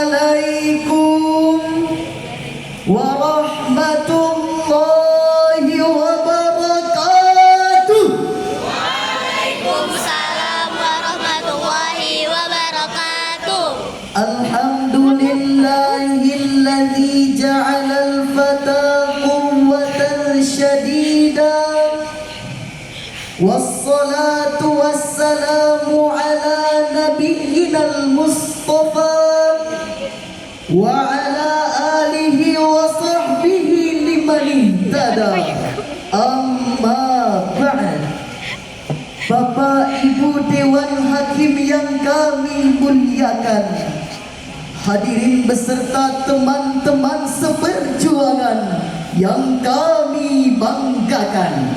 Assalamualaikum warahmatullahi wabarakatuh. Waalaikumsalam warahmatullahi wabarakatuh. Alhamdulillahilladzi ja'alal fata quwwatan syadidan. Wassalatu wassalamu ala nabiyyinal mustafa wa ala alihi wa sahbihi liman ihtada. Amma ba'd. Bapak Ibu Dewan Hakim yang kami muliakan, hadirin beserta teman-teman seperjuangan yang kami banggakan.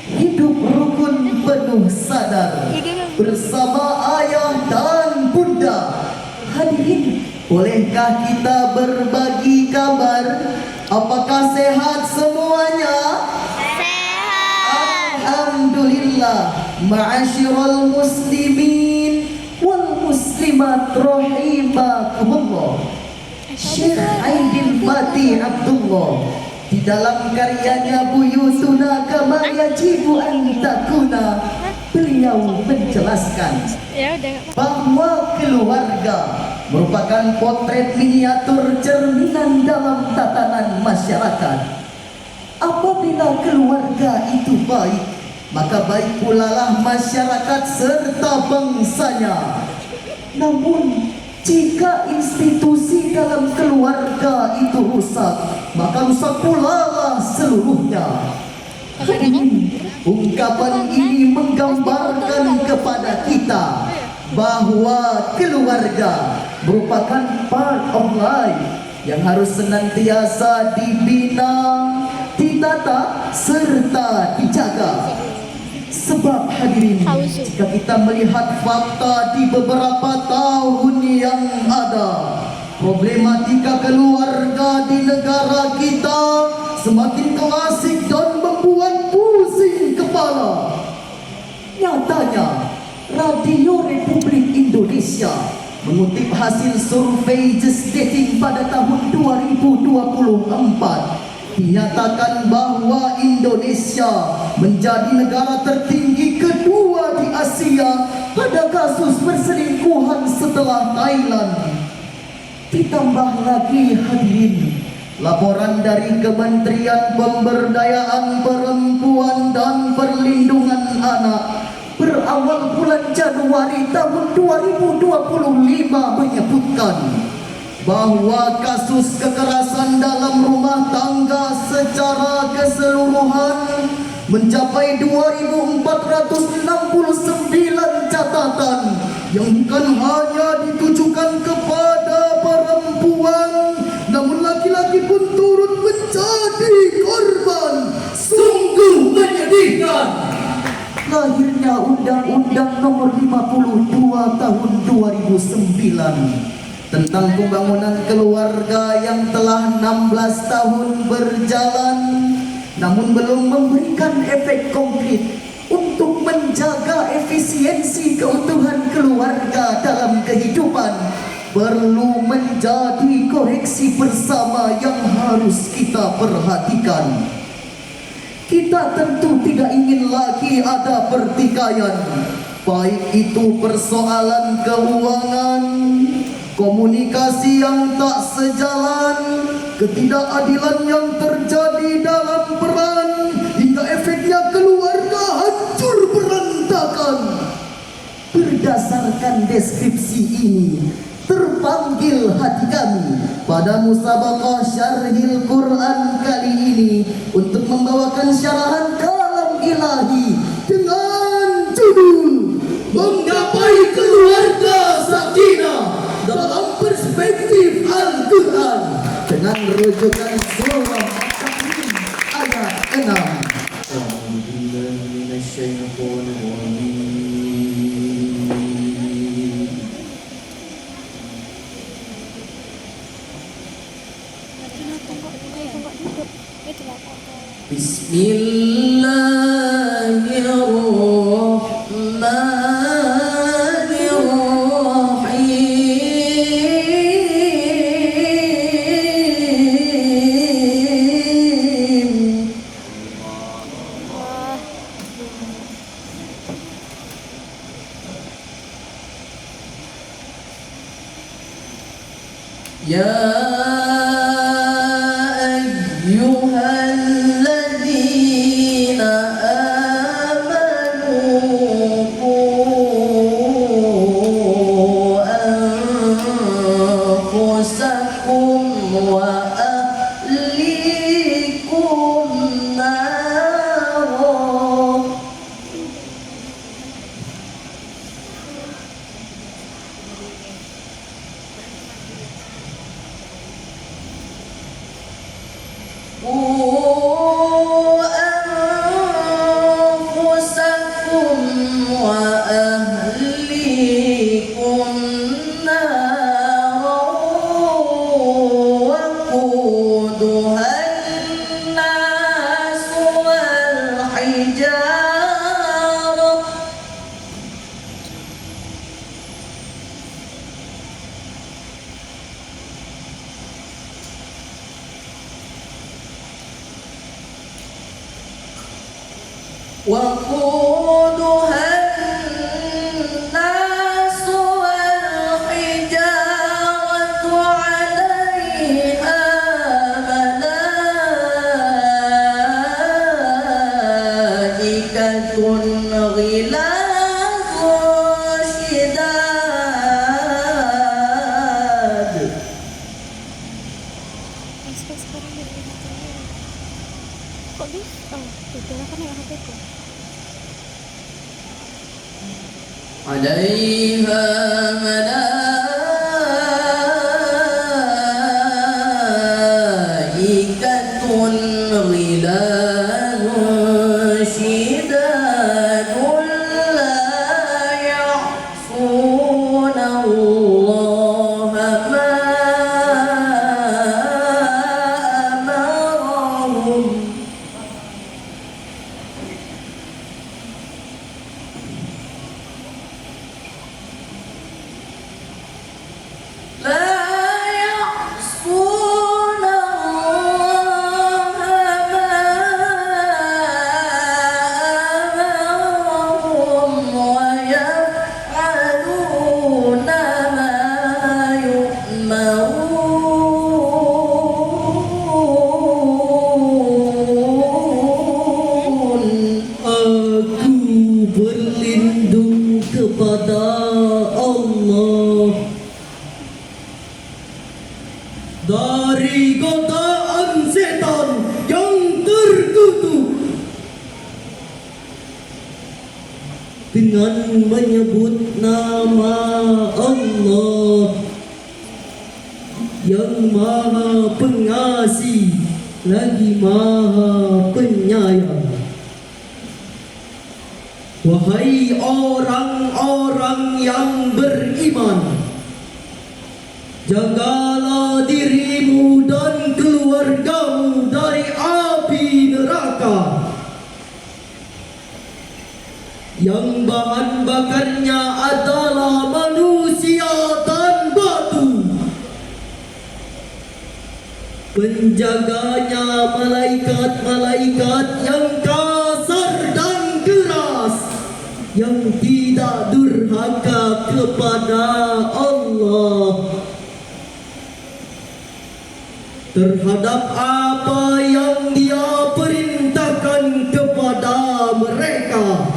Hidup rukun penuh sadar bersama ayah dan bunda. Hadirin, bolehkah kita berbagi kabar? Apakah sehat semuanya? Sehat. Alhamdulillah. Ma'asyiral muslimin wal muslimat rahimakumullah. Syekh Aidil Fatih Abdullah di dalam karyanya Buyutuna Kama Yajibu An Takuna, beliau menjelaskan bahwa keluarga merupakan potret miniatur cerminan dalam tatanan masyarakat. Apabila keluarga itu baik, maka baik pula lah masyarakat serta bangsanya. Namun jika institusi dalam keluarga itu rusak, maka rusak pula lah seluruhnya. Ungkapan ini menggambarkan kepada kita bahwa keluarga merupakan part of life yang harus senantiasa dibina, ditata, serta dijaga. Sebab hadirin, jika kita melihat fakta di beberapa tahun yang ada, problematika keluarga di negara kita semakin klasik dan membuat pusing kepala. Nyatanya, Radio Republik Indonesia mengutip hasil survei Just Dating pada tahun 2024 dinyatakan bahwa Indonesia menjadi negara tertinggi kedua di Asia pada kasus perselingkuhan setelah Thailand. Ditambah lagi hadirin, laporan dari Kementerian Pemberdayaan Perempuan dan Perlindungan Anak berawal bulan Januari tahun 2025 menyebutkan bahwa kasus kekerasan dalam rumah tangga secara keseluruhan mencapai 2.469 catatan yang bukan hanya ditujukan kepada perempuan, namun laki-laki pun turut menjadi korban. Sungguh menyedihkan. Lahirnya Undang-Undang Nomor 52 Tahun 2009 tentang pembangunan keluarga yang telah 16 tahun berjalan, namun belum memberikan efek konkret untuk menjaga efisiensi keutuhan keluarga dalam kehidupan, perlu menjadi koreksi bersama yang harus kita perhatikan. Kita tentu tidak ingin lagi ada pertikaian, baik itu persoalan keuangan, komunikasi yang tak sejalan, ketidakadilan yang terjadi dalam peran, hingga efeknya keluarga hancur berantakan. Berdasarkan deskripsi ini, terpanggil hati kami pada musabaqah Syarhil Quran kali ini untuk membawakan syarahan kalam ilahi dengan judul Menggapai Keluarga Sakinah dalam Perspektif Al-Quran, dengan rujukan surah At-Tahrim ayat 6. Bismillahirrahmanirrahim. يا أيها الذين آمنوا قوا أنفسكم وأهليكم نارا قوا أنفسكم وأهليكم نارا وقودها الناس والحجارة وقودها الناس والحجارة عليها ملائكة غلاظ شداد Sekarang dari kok bisa? Tidak kan ya HP ku. عليها ملائكة غلاظ شداد لا يعصون الله ما أمرهم لا يعصون الله ما أمرهم ويفعلون ما يؤمرون. Aku berlindung kepada Allah dari godaan setan yang terkutuk dengan menyebut nama Allah yang Maha Pengasih lagi Maha Penyayang. Wahai orang-orang yang beriman, jagalah dirimu dan keluargamu dari api neraka yang bahan bakarnya adalah manusia dan batu. Penjaganya malaikat-malaikat yang kasar dan keras, yang tidak durhaka kepada Allah terhadap apa yang Dia perintahkan kepada mereka,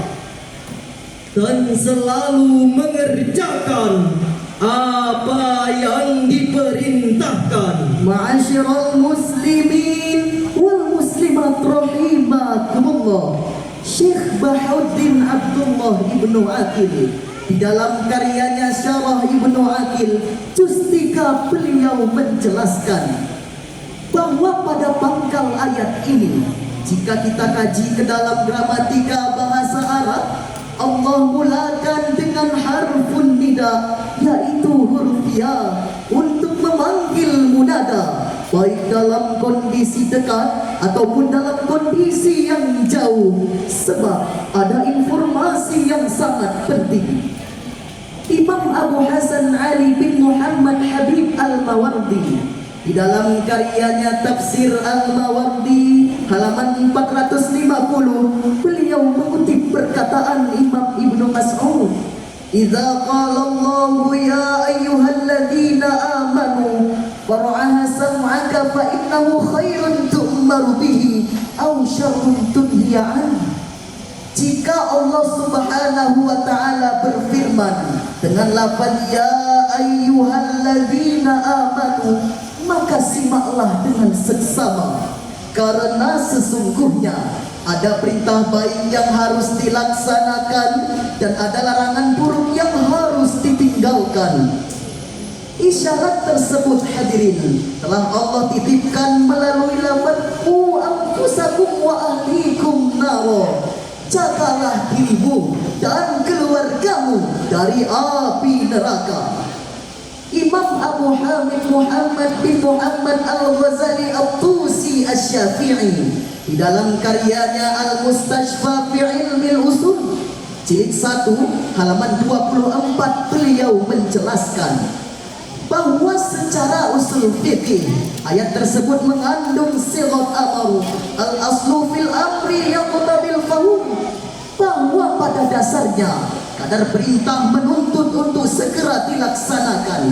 dan selalu mengerjakan apa yang diperintahkan. Ma'asyiral muslimin wal muslimat rahimakumullah. Syekh Bahauddin Abdullah Ibnu Aqil di dalam karyanya Syarah Ibnu Aqil juz 3 beliau menjelaskan bahwa pada pangkal ayat ini, jika kita kaji ke dalam gramatika bahasa Arab, Allah mulakan dengan harfun nida, yaitu huruf ya, untuk memanggil munada, baik dalam kondisi dekat ataupun dalam kondisi yang jauh, sebab ada informasi yang sangat penting. Imam Abu Hasan Ali bin Muhammad Habib Al-Mawardi di dalam karyanya Tafsir Al-Mawardi halaman 450, beliau mengutip perkataan Imam Ibnu Mas'ud, "Idza qala Allahu ya ayyuhalladzina amanu qala fa innahu khairun tu'maru bihi aw syarrun tunhiya anhu. Jika Allah Subhanahu wa taala berfirman dengan lafaz ya ayyuhalladzina amanu, maka simaklah dengan seksama, karena sesungguhnya ada perintah baik yang harus dilaksanakan dan ada larangan buruk yang harus ditinggalkan. Isyarat tersebut hadirin telah Allah titipkan melalui lafaz qu anfusakum wa ahlikum naro. Jagalah dirimu dan keluargamu dari api neraka. Imam Abu Hamid Muhammad bin Muhammad Al-Ghazali At-Tusi Asy-Syafi'i di dalam karyanya Al-Mustashfa fi Ilmil Usul jilid 1 halaman 24 beliau menjelaskan bahwa secara usul fikih ayat tersebut mengandung sigat amar al-aslu fil amri yaqtabil fahum, bahwa pada dasarnya kadar perintah menuntut untuk segera dilaksanakan.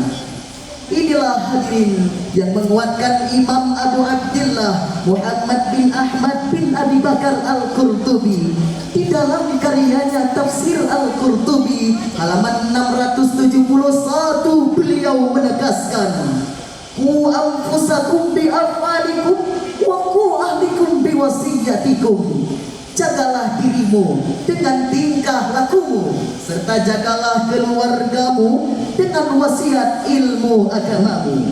Inilah hadirin yang menguatkan Imam Abu Abdillah Muhammad bin Ahmad bin Abi Bakar Al-Qurtubi di dalam karyanya Tafsir Al-Qurtubi halaman 671 beliau menegaskan ku anfusakum bi afalikum wa ku ahlikum bi wasiyatikum. Jagalah dirimu dengan tingkah lakumu, serta jagalah keluargamu dengan wasiat ilmu agamamu.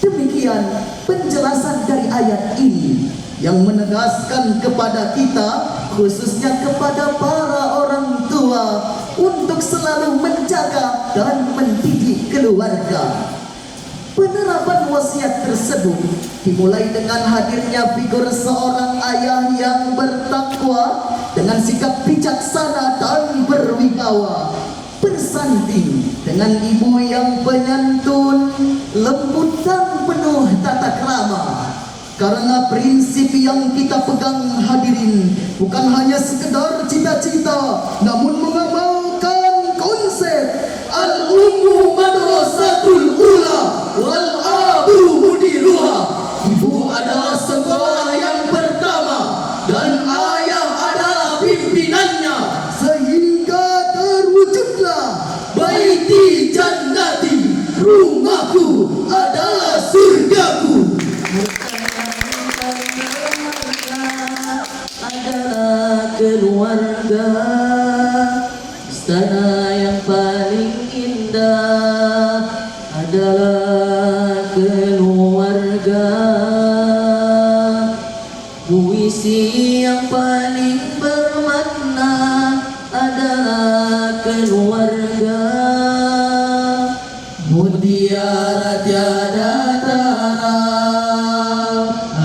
Demikian penjelasan dari ayat ini yang menegaskan kepada kita, khususnya kepada para orang tua, untuk selalu menjaga dan mendidik keluarga. Penerapan wasiat tersebut dimulai dengan hadirnya figur seorang ayah yang bertakwa dengan sikap bijaksana dan berwibawa, bersanding dengan ibu yang penyantun, lembut dan penuh tata krama. Karena prinsip yang kita pegang hadirin bukan hanya sekedar cita-cita, namun mengamalkan konsep al-ummu madrasatul ula wal abu mudiruha. Ibu adalah sekolah yang pertama dan ayah adalah pimpinannya, sehingga terwujudlah baiti jannati, rumahku adalah surgaku. Adalah keluarga, istana yang paling indah adalah keluarga, puisi yang paling bermakna adalah keluarga, mutiara tiada tara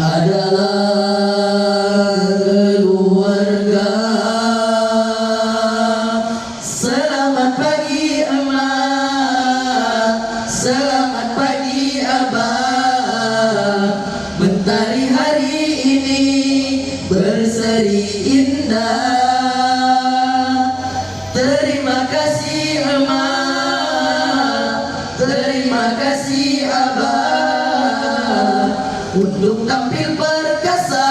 adalah keluarga. Selamat pagi emak, selamat pagi abah, mentari hari ini berseri indah. Terima kasih emak, terima kasih abah, untuk tampil perkasa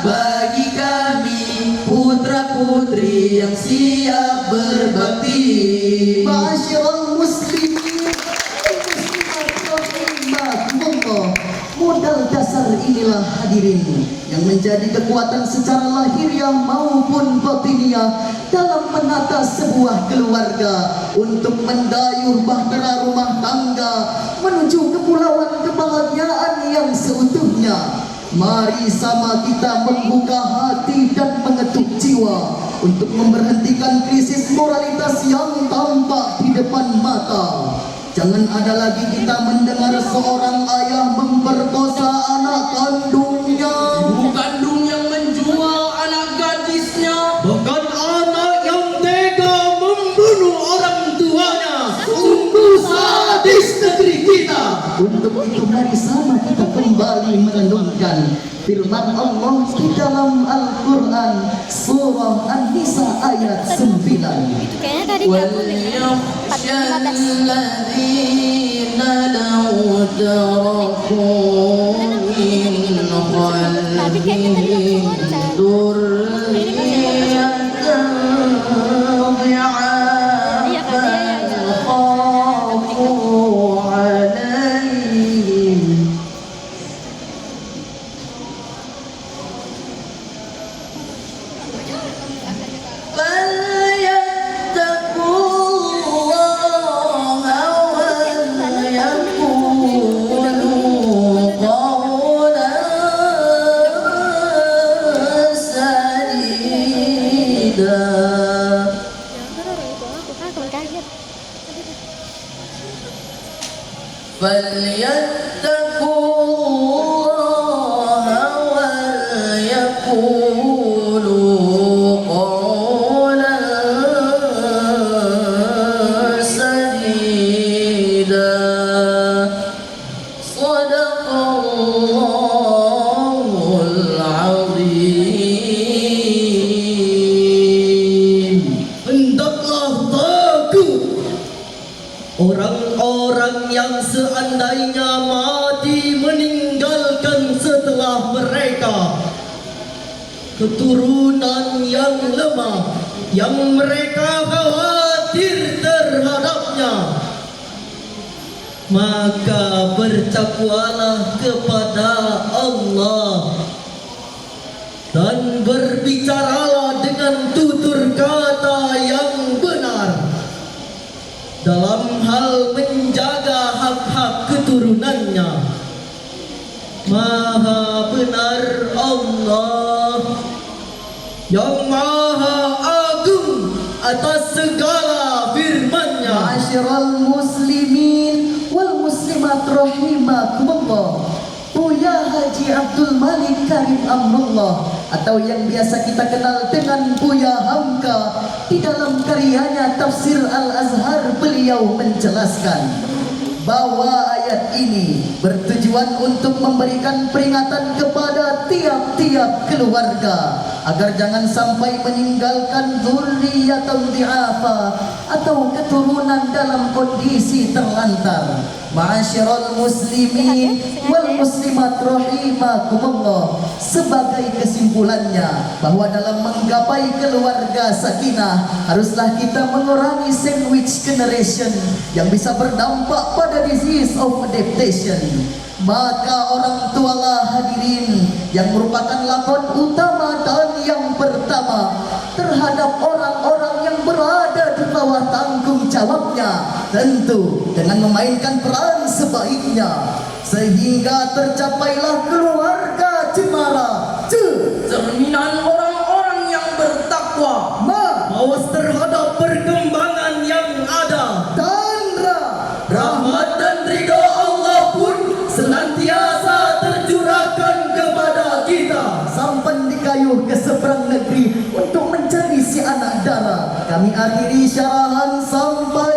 bagi kami putra-putri yang siap berbakti. Ma'asyiral muslimin rahimakumullah. Modal dasar inilah hadirin yang menjadi kekuatan secara lahiriah maupun batiniah dalam menata sebuah keluarga untuk mendayuh bahtera rumah tangga menuju kepulauan kebahagiaan yang seutuhnya. Mari sama kita membuka hati dan mengetuk jiwa untuk memberhentikan krisis moralitas yang tampak di depan mata. Jangan ada lagi kita mendengar seorang ayah memperkosa anak kandungnya, Ibu kandung yang menjual anak gadisnya, bahkan anak yang tega membunuh orang tuanya. sungguh sadis negeri kita. Untuk itu mari sama kita kembali merenungkan firman Allah di dalam Al-Quran surah An-Nisa ayat 9. Kayaknya tadi kamu deh. 4:15. الذين لو تركوا kayaknya tadi aku loncat. Iya kan, iya. فليتقوا الله وليقولوا قولا سديدا صدق الله العظيم. Hendaklah takut orang-orang yang seandainya mati meninggalkan setelah mereka keturunan yang lemah yang mereka khawatir terhadapnya, maka bertakwalah kepada Allah dan berbicaralah dengan tutur kata yang benar dalam hal menjaga hak-hak keturunannya. Maha benar Allah yang maha agung atas segala firman-Nya. Ma'asyiral muslimin wal muslimat rahimakumullah. Buya Haji Abdul Malik Karim Amrullah atau yang biasa kita kenal dengan Buya Hamka, di dalam karyanya Tafsir Al-Azhar beliau menjelaskan bahwa ayat ini bertujuan untuk memberikan peringatan kepada tiap-tiap keluarga agar jangan sampai meninggalkan dzurriyyatan dhi'afa atau keturunan dalam kondisi terlantar. Ma'asyiral muslimin wal muslimat rahimakumullah. Sebagai kesimpulannya bahwa dalam menggapai keluarga sakinah haruslah kita mengurangi sandwich generation yang bisa berdampak pada disease of adaptation. Maka orang tualah hadirin yang merupakan lakon utama dan yang pertama terhadap orang-orang yang berada di bawah tanggung jawabnya, tentu dengan memainkan peran sebaiknya sehingga tercapailah keluarga cemara, cerminan orang-orang yang bertakwa, Awas terhadap perkembangan yang ada, dan rahmat dan ridho Allah pun senantiasa tercurahkan kepada kita. sampan dikayuh ke seberang negeri untuk mencari si anak darah. Kami akhiri syarahan sampai